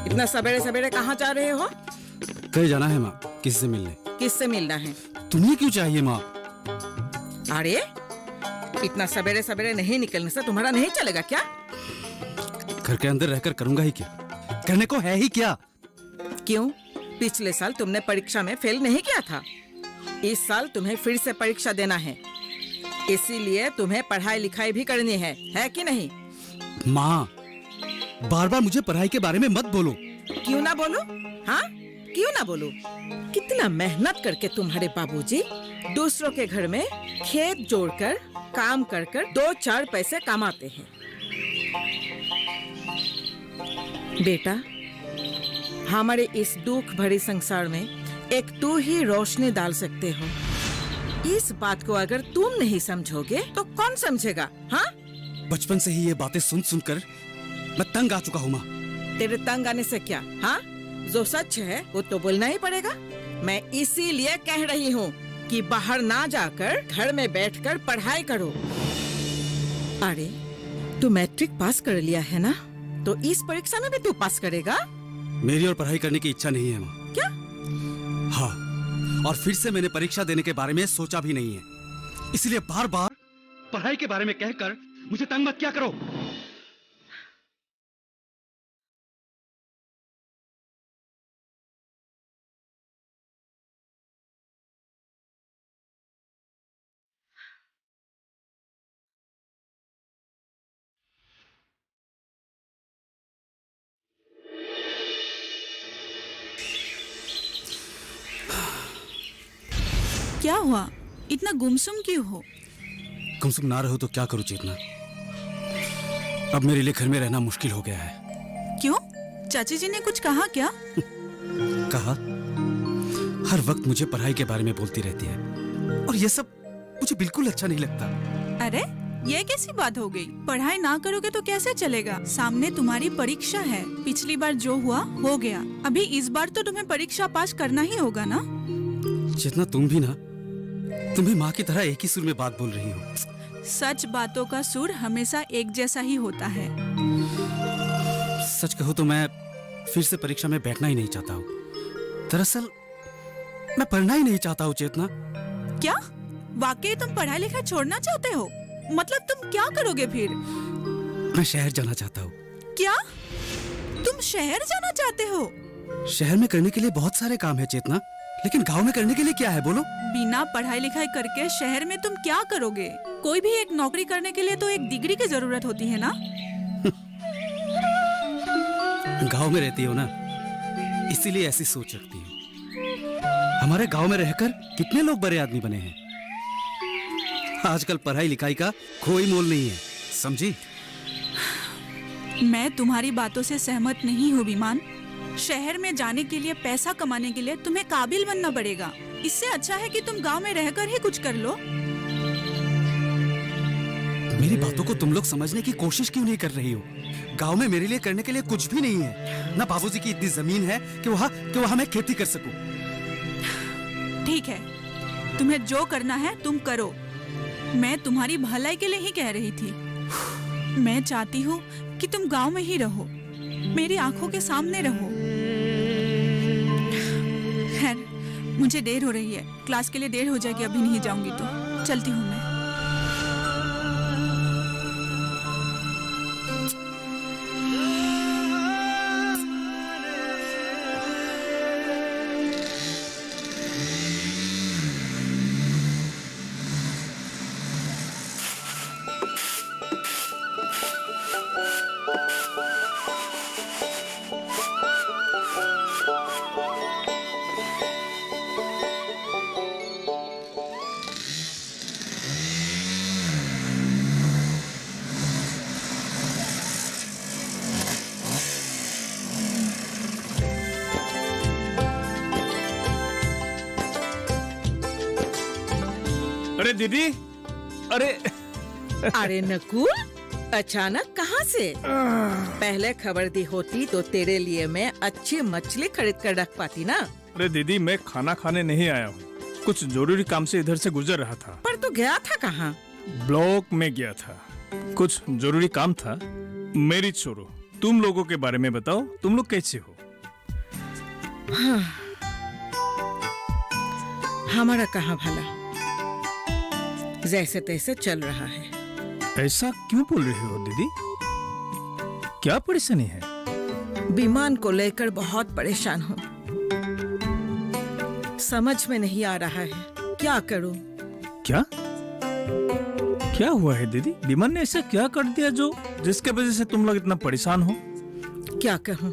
इतना सवेरे सवेरे कहाँ जा रहे हो? कहीं जाना है माँ, किससे मिलने। किससे मिलना है? तुम्हें क्यों चाहिए माँ? अरे इतना सवेरे सवेरे नहीं निकलने से तुम्हारा नहीं चलेगा क्या? घर के अंदर रहकर करूंगा ही क्या? करने को है ही क्या? क्यों? पिछले साल तुमने परीक्षा में फेल नहीं किया था। इस साल तुम्हें फिर से परीक्षा देना है, इसीलिए तुम्हें पढ़ाई लिखाई भी करनी है कि नहीं? माँ, बार बार मुझे पढ़ाई के बारे में मत बोलो। क्यों ना बोलो? हाँ, क्यों ना बोलो? कितना मेहनत करके तुम्हारे बाबूजी दूसरों के घर में खेत जोड़कर काम कर कर 2-4 पैसे कमाते हैं। बेटा, हमारे इस दुख भरे संसार में एक तू ही रोशनी डाल सकते हो। इस बात को अगर तुम नहीं समझोगे तो कौन समझेगा? हाँ, बचपन से ही ये बातें सुन सुनकर मैं तंग आ चुका हूँ माँ। तेरे तंग आने से क्या? हाँ, जो सच है वो तो बोलना ही पड़ेगा। मैं इसीलिए कह रही हूँ कि बाहर ना जाकर घर में बैठकर पढ़ाई करो। अरे तू मैट्रिक पास कर लिया है ना, तो इस परीक्षा में भी तू पास करेगा। मेरी और पढ़ाई करने की इच्छा नहीं है माँ। क्या? हाँ, और फिर से मैंने परीक्षा देने के बारे में सोचा भी नहीं है, इसलिए बार बार पढ़ाई के बारे में कहकर मुझे तंग मत क्या करो। क्या हुआ? इतना गुमसुम क्यों हो? गुमसुम ना रहो तो क्या करूं चेतना? अब मेरे लिए घर में रहना मुश्किल हो गया है। क्यों? चाची जी ने कुछ कहा क्या? कहा? हर वक्त मुझे पढ़ाई के बारे में बोलती रहती है, और ये सब मुझे बिल्कुल अच्छा नहीं लगता। अरे ये कैसी बात हो गई? पढ़ाई ना करोगे तो कैसे चलेगा? सामने तुम्हारी परीक्षा है। पिछली बार जो हुआ हो गया, अभी इस बार तो तुम्हें परीक्षा पास करना ही होगा ना। चेतना, तुम भी ना, तुम भी माँ की तरह एक ही सुर में बात बोल रही हो। सच बातों का सुर हमेशा एक जैसा ही होता है। सच कहो तो मैं फिर से परीक्षा में बैठना ही नहीं चाहता हूँ। दरअसल मैं पढ़ना ही नहीं चाहता हूँ चेतना। क्या? वाकई तुम पढ़ाई लिखाई छोड़ना चाहते हो? मतलब तुम क्या करोगे फिर? मैं शहर जाना चाहता हूँ। क्या? तुम शहर जाना चाहते हो? शहर में करने के लिए बहुत सारे काम है चेतना, लेकिन गांव में करने के लिए क्या है बोलो? बिना पढ़ाई लिखाई करके शहर में तुम क्या करोगे? कोई भी एक नौकरी करने के लिए तो एक डिग्री की जरूरत होती है ना। गांव में रहती हो ना, इसीलिए ऐसी सोच रखती हो। हमारे गांव में रहकर कितने लोग बड़े आदमी बने हैं। आजकल पढ़ाई लिखाई का कोई मोल नहीं है, समझी? मैं तुम्हारी बातों से सहमत नहीं हूँ विमान। शहर में जाने के लिए, पैसा कमाने के लिए तुम्हें काबिल बनना पड़ेगा। इससे अच्छा है कि तुम गांव में रहकर ही कुछ कर लो। मेरी बातों को तुम लोग समझने की कोशिश क्यों नहीं कर रही हो? गांव में मेरे लिए करने के लिए कुछ भी नहीं है। ना बाबूजी की इतनी जमीन है कि वहाँ मैं खेती कर सकूं। ठीक है, तुम्हें जो करना है तुम करो। मैं तुम्हारी भलाई के लिए ही कह रही थी। मैं चाहती हूँ कि तुम गांव में ही रहो, मेरी आंखों के सामने रहो। खैर, मुझे देर हो रही है, क्लास के लिए देर हो जाएगी, अभी नहीं जाऊंगी तो चलती हूँ मैं। अरे दीदी, अरे अरे नकुल, अचानक कहाँ से? पहले खबर दी होती तो तेरे लिए मैं अच्छी मछली खरीद कर रख पाती ना। अरे दीदी, मैं खाना खाने नहीं आया हूँ, कुछ जरूरी काम से इधर से गुजर रहा था। पर तू गया था कहाँ? ब्लॉक में गया था, कुछ जरूरी काम था। मेरी छोड़ो, तुम लोगों के बारे में बताओ, तुम लोग कैसे हो? हाँ, हमारा कहाँ भला, जैसे तैसे चल रहा है। ऐसा क्यों बोल रही हो दीदी? क्या परेशानी है? विमान को लेकर बहुत परेशान हूँ। समझ में नहीं आ रहा है, क्या करूँ? क्या क्या हुआ है दीदी? विमान ने ऐसा क्या कर दिया जो जिसके वजह से तुम लोग इतना परेशान हो? क्या कहूँ,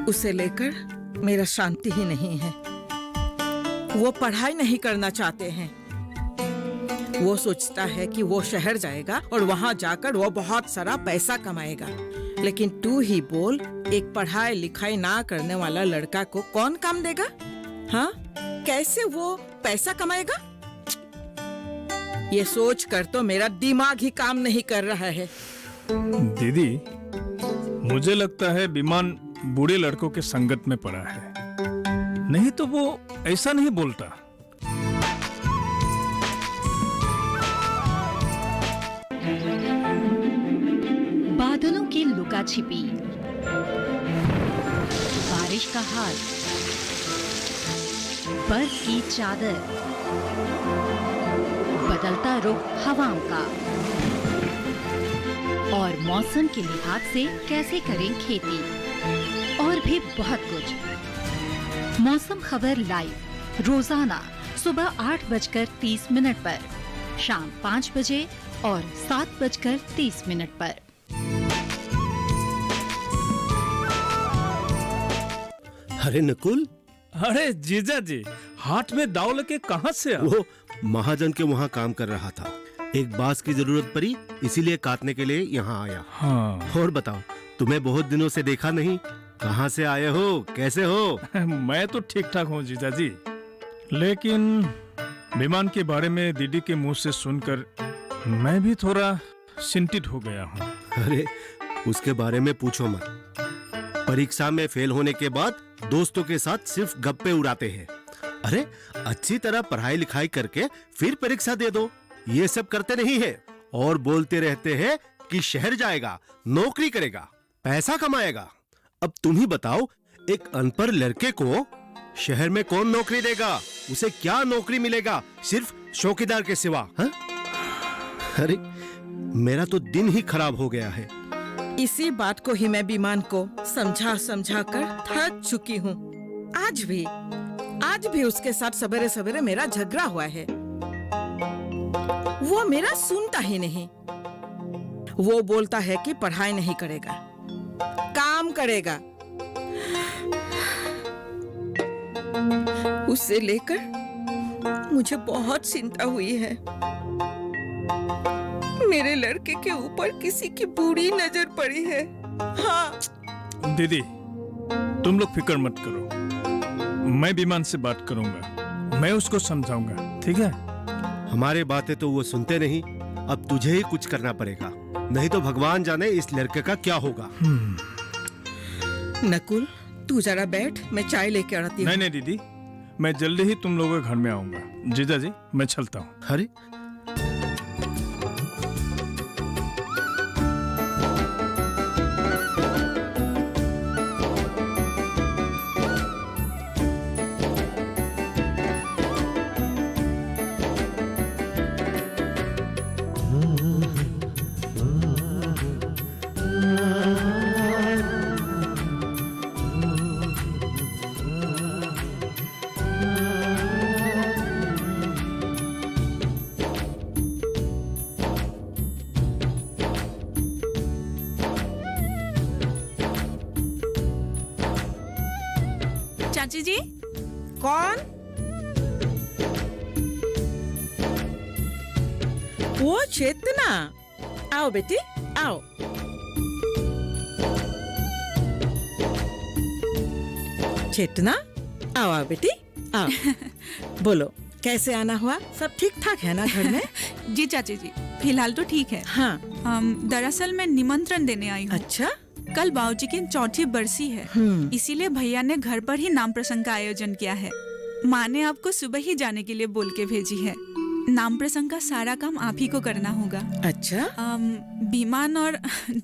उसे लेकर मेरा शांति ही नहीं है। वो पढ़ाई नहीं करना चाहते हैं। वो सोचता है कि वो शहर जाएगा और वहां जाकर वो बहुत सारा पैसा कमाएगा। लेकिन तू ही बोल, एक पढ़ाई लिखाई ना करने वाला लड़का को कौन काम देगा? हाँ, कैसे वो पैसा कमाएगा? ये सोच कर तो मेरा दिमाग ही काम नहीं कर रहा है। दीदी, मुझे लगता है विमान बूढ़े लड़कों के संगत में पड़ा है, नहीं तो वो ऐसा नहीं बोलता। बादलों की लुका छिपी, बारिश का हाल, बर्फ की चादर, बदलता रुख हवाओं का, और मौसम के लिहाज से कैसे करें खेती, और भी बहुत कुछ। मौसम खबर लाइव रोजाना सुबह 8:30 पर, शाम 5 बजे और 7:30 पर। अरे नकुल, अरे जीजा जी, हाथ में दाव लेके कहाँ से आ? वो महाजन के वहाँ काम कर रहा था। एक बांस की जरूरत पड़ी, इसीलिए काटने के लिए यहाँ आया। हाँ। और बताओ, तुम्हें बहुत दिनों से देखा नहीं, कहाँ से आए हो, कैसे हो? मैं तो ठीक ठाक हूँ जीजा जी, लेकिन विमान के बारे में दीदी के मुंह से सुनकर मैं भी थोड़ा चिंतित हो गया हूँ। अरे उसके बारे में पूछो मत। परीक्षा में फेल होने के बाद दोस्तों के साथ सिर्फ गप्पे उड़ाते हैं। अरे अच्छी तरह पढ़ाई लिखाई करके फिर परीक्षा दे दो, ये सब करते नहीं है। और बोलते रहते हैं कि शहर जाएगा, नौकरी करेगा, पैसा कमाएगा। अब तुम ही बताओ, एक अनपढ़ लड़के को शहर में कौन नौकरी देगा? उसे क्या नौकरी मिलेगा सिर्फ चौकीदार के सिवा? हा? अरे मेरा तो दिन ही खराब हो गया है। इसी बात को ही मैं विमान को समझा समझा कर थक चुकी हूँ। आज भी उसके साथ सवेरे सवेरे मेरा झगड़ा हुआ है। वो मेरा सुनता ही नहीं। वो बोलता है कि पढ़ाई नहीं करेगा, काम करेगा। उससे लेकर मुझे बहुत चिंता हुई है। मेरे लड़के के ऊपर किसी की बुरी नजर पड़ी है। हाँ दीदी, तुम लोग फिक्र मत करो, मैं विमान से बात करूंगा, मैं उसको समझाऊंगा, ठीक है? हमारे बातें तो वो सुनते नहीं। अब तुझे ही कुछ करना पड़ेगा, नहीं तो भगवान जाने इस लड़के का क्या होगा। नकुल, तू जरा बैठ, मैं चाय लेके आती हूँ। नहीं दीदी, मैं जल्दी ही तुम लोगों के घर में आऊंगा। जीजा जी, मैं चलता हूँ। अरे चाची जी, कौन? वो चेतना। आओ बेटी, आओ। चेतना, आओ बेटी, आओ। बोलो, कैसे आना हुआ? सब ठीक ठाक है ना घर में? जी चाची जी, फिलहाल तो ठीक है। हाँ। दरअसल मैं निमंत्रण देने आई हूँ। अच्छा। कल बाबूजी की 4ठी बरसी है, इसीलिए भैया ने घर पर ही नाम प्रसंग का आयोजन किया है। माँ ने आपको सुबह ही जाने के लिए बोल के भेजी है। नाम प्रसंग का सारा काम आप ही को करना होगा। अच्छा। बीमान और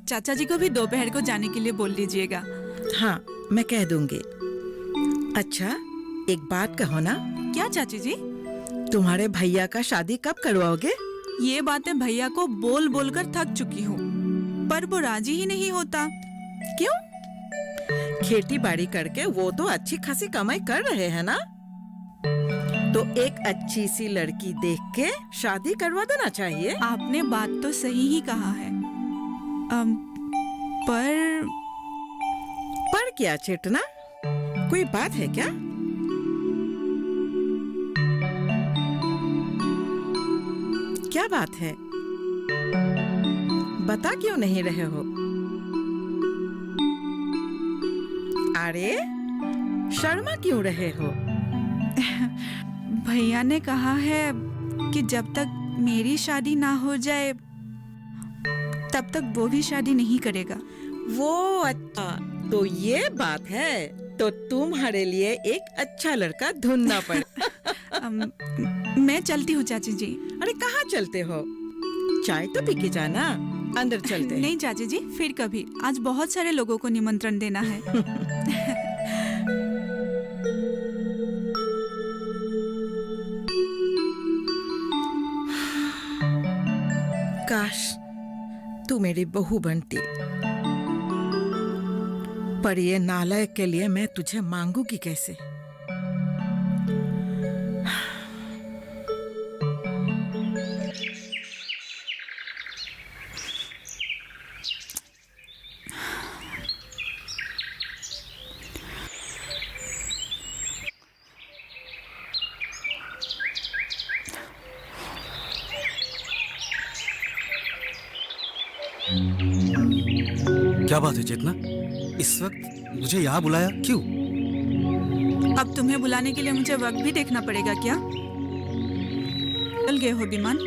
चाचा जी को भी दोपहर को जाने के लिए बोल दीजिएगा। हाँ, मैं कह दूंगी। अच्छा, एक बात कहो ना, क्या चाची जी? तुम्हारे भैया का शादी कब करवाओगे? ये बातें भैया को बोल बोल कर थक चुकी हूँ, पर वो राजी ही नहीं होता। क्यों? खेती बाड़ी करके वो तो अच्छी खासी कमाई कर रहे हैं ना, तो एक अच्छी सी लड़की देख के शादी करवा देना चाहिए। आपने बात तो सही ही कहा है, पर क्या चेतना, कोई बात है क्या? क्या बात है? बता क्यों नहीं रहे हो? अरे शर्मा क्यों रहे हो? भैया ने कहा है कि जब तक मेरी शादी ना हो जाए तब तक वो भी शादी नहीं करेगा। वो अच्छा, तो ये बात है, तो तुम्हारे लिए एक अच्छा लड़का ढूंढना पड़े। मैं चलती हूँ चाची जी। अरे कहाँ चलते हो? चाय तो पी के जाना, अंदर चलते हैं। नहीं चाची जी, फिर कभी। आज बहुत सारे लोगों को निमंत्रण देना है। काश तू मेरी बहू बनती, पर ये नालायक के लिए मैं तुझे मांगूंगी कैसे? क्या बात है चेतना, इस वक्त मुझे यहाँ बुलाया क्यों? अब तुम्हें बुलाने के लिए मुझे वक्त भी देखना पड़ेगा क्या? चल गए हो विमान?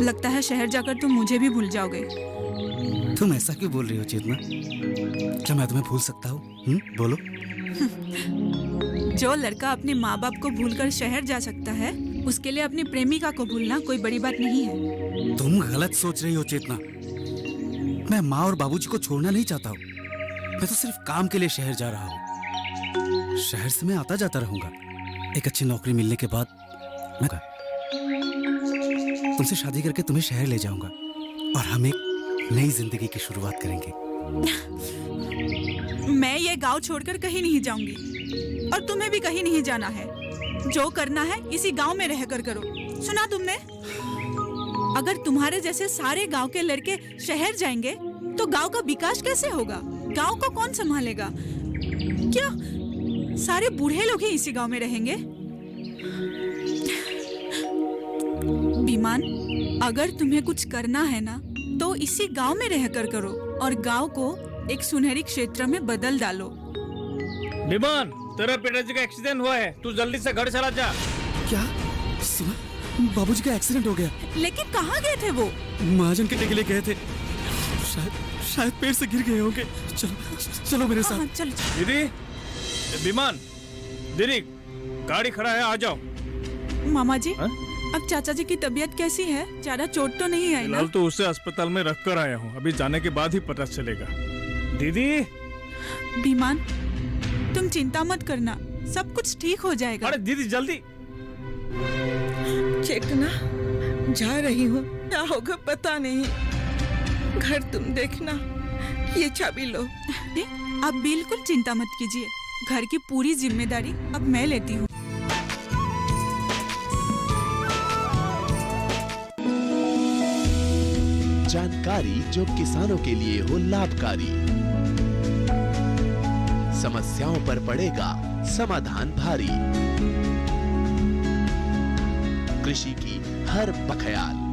लगता है शहर जाकर तुम मुझे भी भूल जाओगे। तुम ऐसा क्यों बोल रही हो चेतना? क्या मैं तुम्हें भूल सकता हूँ? बोलो। जो लड़का अपने माँ बाप को भूलकर शहर जा सकता है, उसके लिए अपनी प्रेमिका को भूलना कोई बड़ी बात नहीं है। तुम गलत सोच रही हो चेतना। मैं माँ और बाबूजी को छोड़ना नहीं चाहता हूँ। मैं तो सिर्फ काम के लिए शहर जा रहा हूँ। शहर से मैं आता जाता रहूंगा। एक अच्छी नौकरी मिलने के बाद मैं तुमसे शादी करके तुम्हें शहर ले जाऊंगा और हम एक नई जिंदगी की शुरुआत करेंगे। मैं ये गांव छोड़कर कहीं नहीं जाऊंगी और तुम्हें भी कहीं नहीं जाना है। जो करना है इसी गांव में रहकर करो। सुना तुमने? अगर तुम्हारे जैसे सारे गांव के लड़के शहर जाएंगे तो गांव का विकास कैसे होगा? गांव को कौन संभालेगा? क्या सारे बूढ़े लोग ही इसी गांव में रहेंगे? विमान, अगर तुम्हें कुछ करना है ना तो इसी गांव में रहकर करो और गांव को एक सुनहरी क्षेत्र में बदल डालो। विमान, तेरा पिताजी का एक्सीडेंट हुआ है, तू जल्दी से घर चला जा। क्या सुना? बाबूजी का एक्सीडेंट हो गया। लेकिन कहाँ गए थे वो? महाजन के टेके लिए गए थे। शायद पेड़ से गिर गए होंगे। चलो चलो मेरे साथ। हाँ, चलो। दीदी, विमान, दीदी, गाड़ी खड़ा है, आ जाओ। मामा जी, हा? अब चाचा जी की तबीयत कैसी है? ज्यादा चोट तो नहीं आई ना? फिलहाल तो उसे अस्पताल में रख कर आया हूँ, अभी जाने के बाद ही पता चलेगा। दीदी। विमान, तुम चिंता मत करना, सब कुछ ठीक हो जाएगा। अरे दीदी जल्दी। चेतना, जा रही हूँ, क्या होगा पता नहीं। घर तुम देखना, ये चाबी लो। नहीं, आप बिल्कुल चिंता मत कीजिए, घर की पूरी जिम्मेदारी अब मैं लेती हूँ। जानकारी जो किसानों के लिए हो लाभकारी, समस्याओं पर पड़ेगा समाधान भारी, कृषि की हर बखयाल,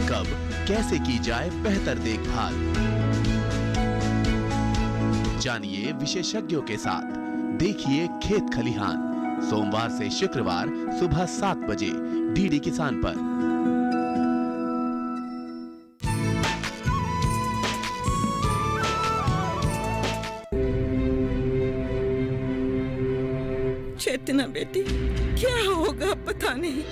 कब कैसे की जाए बेहतर देखभाल, जानिए विशेषज्ञों के साथ, देखिए खेत खलिहान, सोमवार से शुक्रवार सुबह 7 बजे डीडी किसान पर। चेतना बेटी, क्या होगा पता नहीं,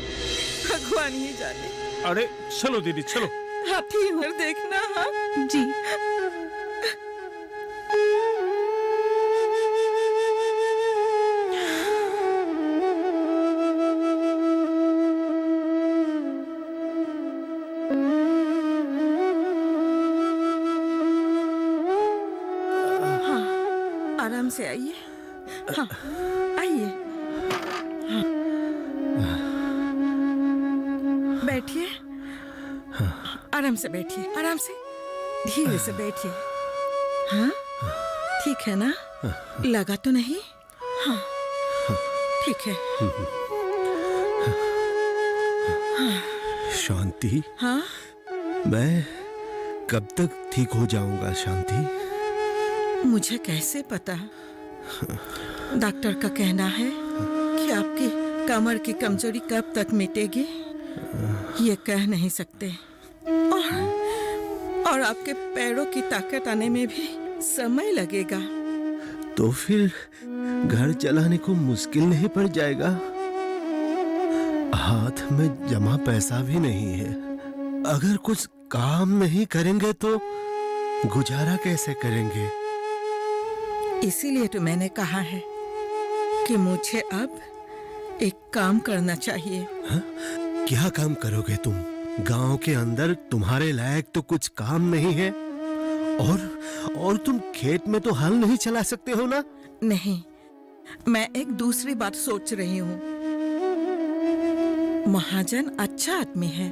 भगवान ही जाने। अरे चलो दीदी, चलो। हाथी उधर देखना। हाँ जी। आराम से आइए। हाँ, आइए। हाँ। बैठिए। आराम से बैठिए, आराम से, धीरे से बैठिए। हाँ, ठीक है ना? लगा तो नहीं? हाँ, ठीक है। शांति, हाँ, मैं कब तक ठीक हो जाऊंगा शांति? मुझे कैसे पता? डॉक्टर का कहना है कि आपकी कमर की कमजोरी कब तक मिटेगी ये कह नहीं सकते, और आपके पैरों की ताकत आने में भी समय लगेगा। तो फिर घर चलाने को मुश्किल नहीं पड़ जाएगा? हाथ में जमा पैसा भी नहीं है। अगर कुछ काम नहीं करेंगे तो गुजारा कैसे करेंगे? इसीलिए तो मैंने कहा है कि मुझे अब एक काम करना चाहिए। हा? क्या काम करोगे तुम? गांव के अंदर तुम्हारे लायक तो कुछ काम नहीं है, और तुम खेत में तो हल नहीं चला सकते हो ना? नहीं, मैं एक दूसरी बात सोच रही हूँ। महाजन अच्छा आदमी है,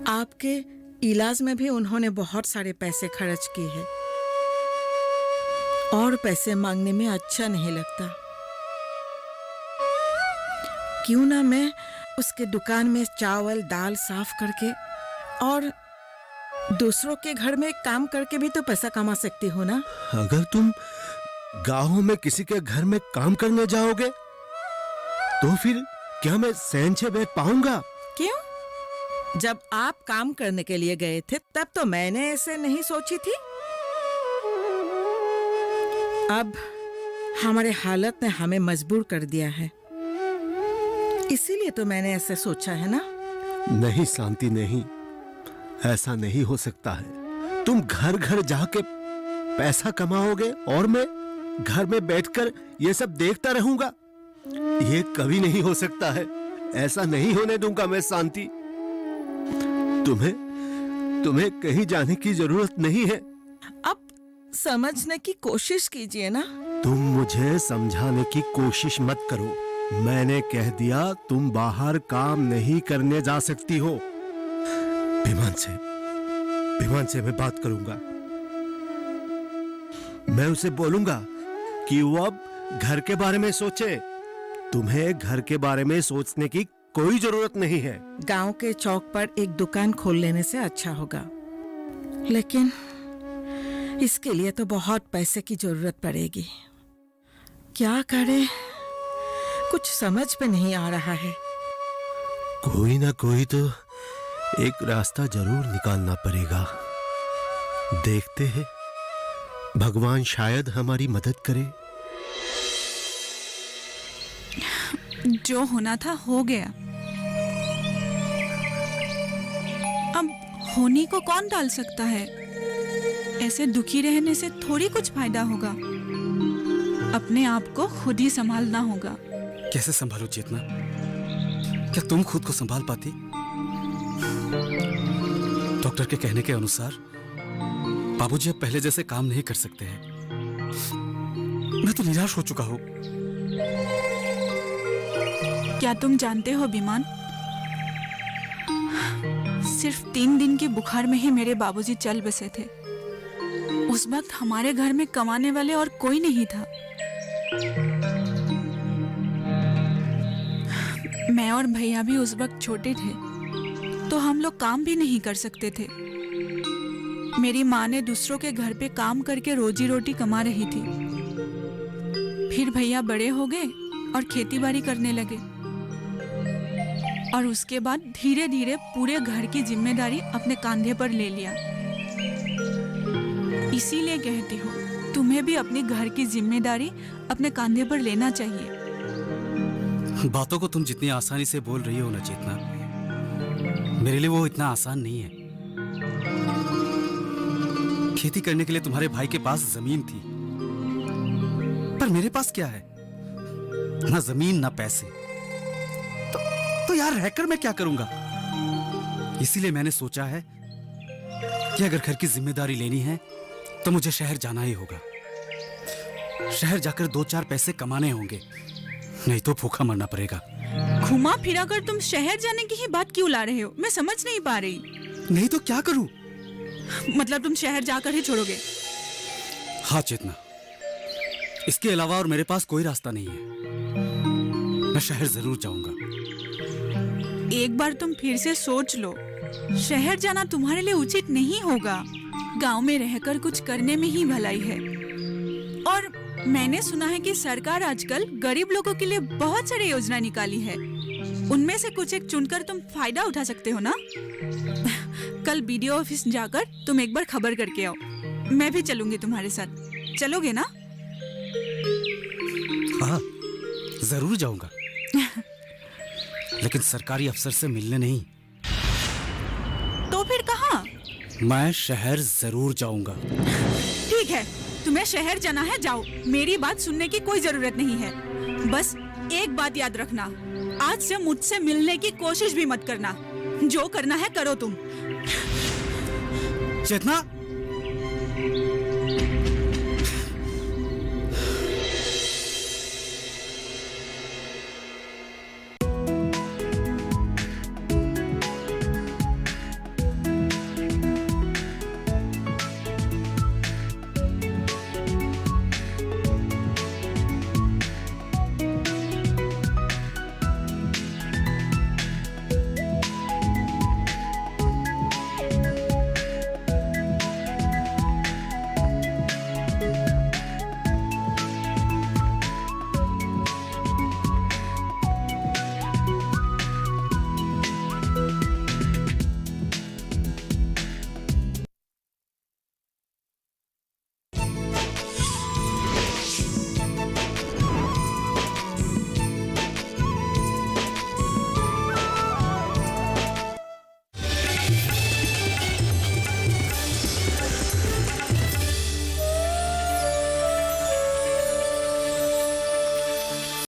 आपके इलाज में भी उन्होंने बहुत सारे पैसे खर्च किए हैं, और पैसे मांगने में अच्छा नहीं लगता। क्यों ना मैं उसके दुकान में चावल दाल साफ करके और दूसरों के घर में काम करके भी तो पैसा कमा सकती हो ना? अगर तुम गांव में किसी के घर में काम करने जाओगे तो फिर क्या मैं सहन से बैठ पाऊंगा? क्यों? जब आप काम करने के लिए गए थे तब तो मैंने ऐसे नहीं सोची थी। अब हमारे हालत ने हमें मजबूर कर दिया है, इसीलिए तो मैंने ऐसे सोचा है ना। नहीं शांति, नहीं, ऐसा नहीं हो सकता है। तुम घर घर जाके पैसा कमाओगे और मैं घर में बैठकर ये सब देखता रहूंगा? ये कभी नहीं हो सकता है। ऐसा नहीं होने दूंगा मैं शांति। तुम्हें कहीं जाने की जरूरत नहीं है। अब समझने की कोशिश कीजिए ना। तुम मुझे समझाने की कोशिश मत करो। मैंने कह दिया तुम बाहर काम नहीं करने जा सकती हो। विमान से मैं बात करूंगा। मैं उसे बोलूंगा कि वो अब घर के बारे में सोचे। तुम्हें घर के बारे में सोचने की कोई जरूरत नहीं है। गांव के चौक पर एक दुकान खोल लेने से अच्छा होगा, लेकिन इसके लिए तो बहुत पैसे की जरूरत पड़ेगी। क्या करें, कुछ समझ में नहीं आ रहा है। कोई ना कोई तो एक रास्ता जरूर निकालना पड़ेगा। देखते हैं, भगवान शायद हमारी मदद करे। जो होना था हो गया। अब होने को कौन टाल सकता है? ऐसे दुखी रहने से थोड़ी कुछ फायदा होगा। अपने आप को खुद ही संभालना होगा। कैसे संभालो चेतना? क्या तुम खुद को संभाल पाती? डॉक्टर के कहने के अनुसार बाबूजी अब पहले जैसे काम नहीं कर सकते हैं। मैं तो निराश हो चुका हूं। क्या तुम जानते हो विमान, सिर्फ 3 दिन के बुखार में ही मेरे बाबूजी चल बसे थे। उस वक्त हमारे घर में कमाने वाले और कोई नहीं था। मैं और भैया भी उस वक्त छोटे थे, तो हम लोग काम भी नहीं कर सकते थे। मेरी माँ ने दूसरों के घर पे काम करके रोजी रोटी कमा रही थी। फिर भैया बड़े हो गए और खेती बाड़ी करने लगे, और उसके बाद धीरे धीरे पूरे घर की जिम्मेदारी अपने कंधे पर ले लिया। इसीलिए कहती हूँ, तुम्हें भी अपनी घर की जिम्मेदारी अपने कंधे पर लेना चाहिए। बातों को तुम जितनी आसानी से बोल रही हो ना चेतना, मेरे लिए वो इतना आसान नहीं है। खेती करने के लिए तुम्हारे भाई के पास जमीन थी, पर मेरे पास क्या है? ना जमीन ना पैसे। तो यार रहकर मैं क्या करूंगा? इसीलिए मैंने सोचा है कि अगर घर की जिम्मेदारी लेनी है तो मुझे शहर जाना ही होगा। शहर जाकर 2-4 पैसे कमाने होंगे, नहीं तो भूखा मरना पड़ेगा। घुमा फिरा कर तुम शहर जाने की ही बात क्यों ला रहे हो? मैं समझ नहीं पा रही। नहीं तो क्या करूं? मतलब तुम शहर जाकर ही छोड़ोगे? हाँ चेतना, इसके अलावा और मेरे पास कोई रास्ता नहीं है। मैं शहर जरूर जाऊंगा। एक बार तुम फिर से सोच लो, शहर जाना तुम्हारे लिए उचित नहीं होगा। गांव में रहकर कुछ करने में ही भलाई है। और मैंने सुना है कि सरकार आजकल गरीब लोगों के लिए बहुत सारी योजना निकाली है। उनमें से कुछ एक चुनकर तुम फायदा उठा सकते हो ना? कल बीडीओ ऑफिस जाकर तुम एक बार खबर करके आओ। मैं भी चलूंगी तुम्हारे साथ। चलोगे ना? हाँ, जरूर जाऊंगा। लेकिन सरकारी अफसर से मिलने नहीं। तो फिर कहाँ? मैं शहर जरूर जाऊंगा। ठीक है, तुम्हें शहर जाना है, जाओ। मेरी बात सुनने की कोई जरूरत नहीं है। बस एक बात याद रखना, आज से मुझसे मिलने की कोशिश भी मत करना। जो करना है करो तुम। चेतना,